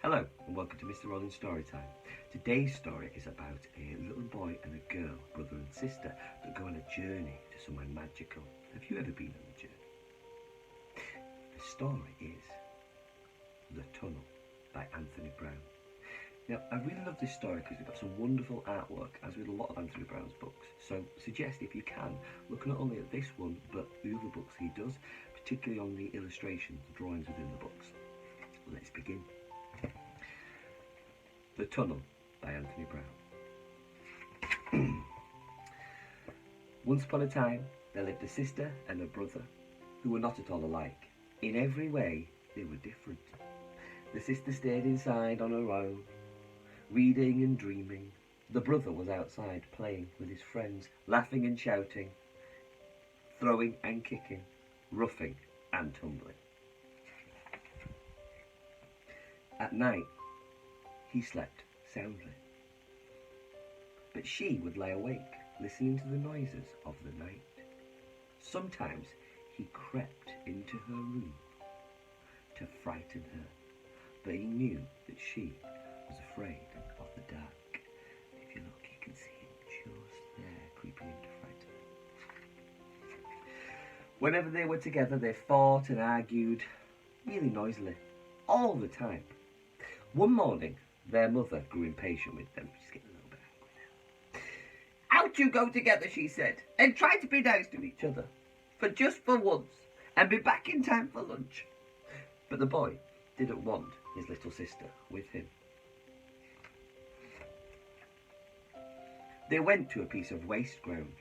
Hello and welcome to Mr. Rollin Storytime. Today's story is about a little boy and a girl, brother and sister, that go on a journey to somewhere magical. Have you ever been on a journey? The story is The Tunnel by Anthony Browne. Now, I really love this story because we've got some wonderful artwork, as with a lot of Anthony Browne's books. So suggest, if you can, look not only at this one, but the other books he does, particularly on the illustrations, the drawings within the books. Let's begin. The Tunnel by Anthony Browne. Once upon a time, there lived a sister and a brother who were not at all alike. In every way, they were different. The sister stayed inside on her own, reading and dreaming. The brother was outside playing with his friends, laughing and shouting, throwing and kicking, roughing and tumbling. At night, he slept soundly, but she would lie awake, listening to the noises of the night. Sometimes he crept into her room to frighten her, but he knew that she was afraid of the dark. If you look, you can see him just there, creeping in to frighten her. Whenever they were together, they fought and argued, really noisily, all the time. One morning, their mother grew impatient with them. She's getting a little bit angry now. Out you go together, she said, and try to be nice to each other, for once, and be back in time for lunch. But the boy didn't want his little sister with him. They went to a piece of waste ground.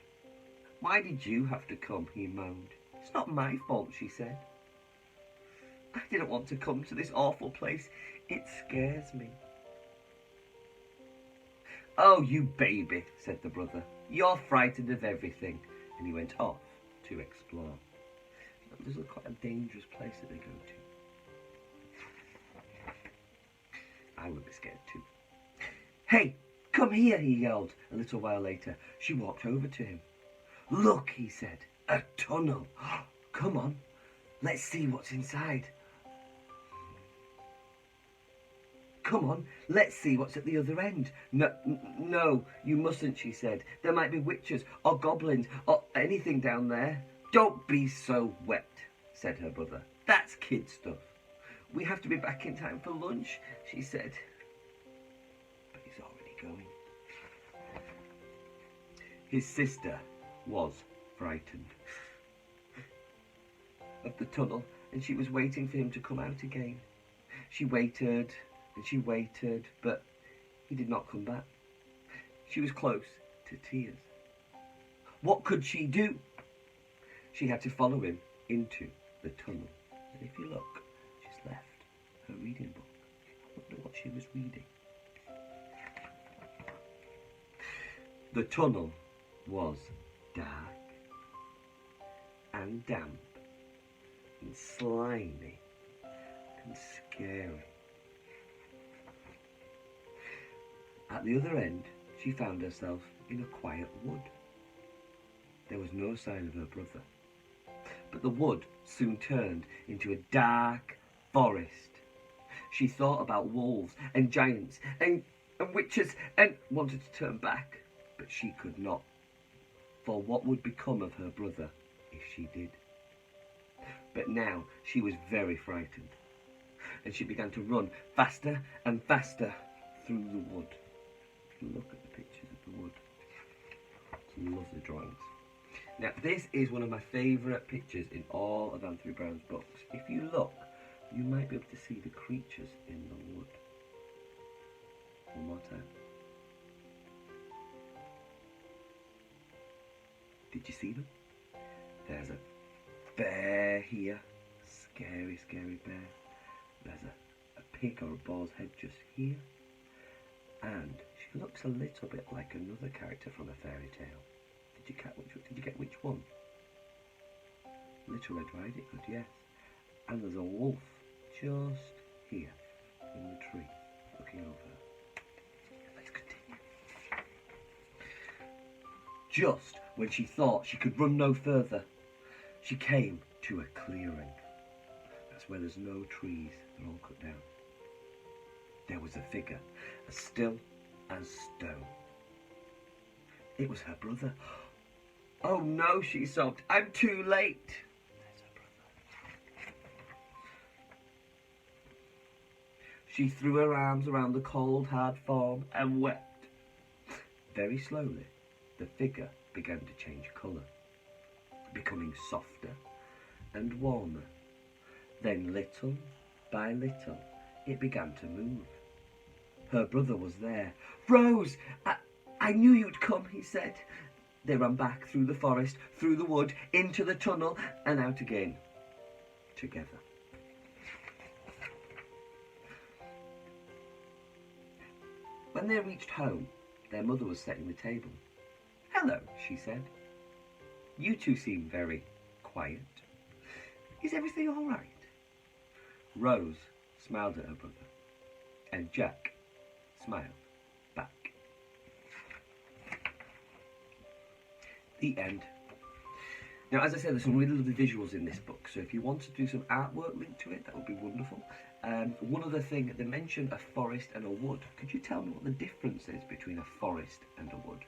Why did you have to come? He moaned. It's not my fault, she said. I didn't want to come to this awful place. It scares me. Oh, you baby, said the brother. You're frightened of everything. And he went off to explore. This is quite a dangerous place that they go to. I would be scared too. Hey, come here, he yelled. A little while later, she walked over to him. Look, he said, a tunnel. Come on, let's see what's inside. Come on, let's see what's at the other end. No, you mustn't, she said. There might be witches or goblins or anything down there. Don't be so wet, said her brother. That's kid stuff. We have to be back in time for lunch, she said. But he's already going. His sister was frightened of the tunnel, and she was waiting for him to come out again. She waited and she waited, but he did not come back. She was close to tears. What could she do? She had to follow him into the tunnel. And if you look, she's left her reading book. I wonder what she was reading. The tunnel was dark and damp and slimy and scary. At the other end, she found herself in a quiet wood. There was no sign of her brother, but the wood soon turned into a dark forest. She thought about wolves and giants and witches and wanted to turn back, but she could not, for what would become of her brother if she did? But now she was very frightened, and she began to run faster and faster through the wood. Look at the pictures of the wood. Some lovely drawings. Now, this is one of my favourite pictures in all of Anthony Browne's books. If you look, you might be able to see the creatures in the wood. One more time. Did you see them? There's a bear here. Scary, scary bear. There's a pig or a boar's head just here. And she looks a little bit like another character from a fairy tale. Did you get which one? Little Red Riding Hood, yes. And there's a wolf just here in the tree, looking over her. Let's continue. Just when she thought she could run no further, she came to a clearing. That's where there's no trees, they're all cut down. there was a figure, as still as stone. It was her brother. Oh no, she sobbed. I'm too late. There's her brother. She threw her arms around the cold, hard form and wept. Very slowly, the figure began to change colour, becoming softer and warmer. Then little by little, it began to move. Her brother was there. Rose, I knew you'd come, he said. They ran back through the forest, through the wood, into the tunnel, and out again, together. When they reached home, their mother was setting the table. Hello, she said. You two seem very quiet. Is everything all right? Rose smiled at her brother, and Jack smiled back. The end. Now, as I said, there's some really lovely visuals in this book, so if you want to do some artwork linked to it, that would be wonderful. One other thing, they mentioned a forest and a wood. Could you tell me what the difference is between a forest and a wood?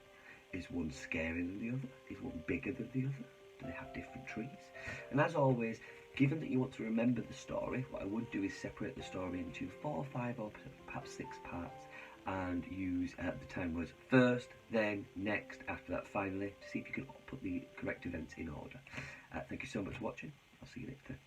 Is one scarier than the other? Is one bigger than the other? Do they have different trees? And as always, given that you want to remember the story, what I would do is separate the story into 4, 5 or perhaps 6 parts, and use the time words first, then, next, after that, finally, to see if you can put the correct events in order. Thank you so much for watching. I'll see you next time.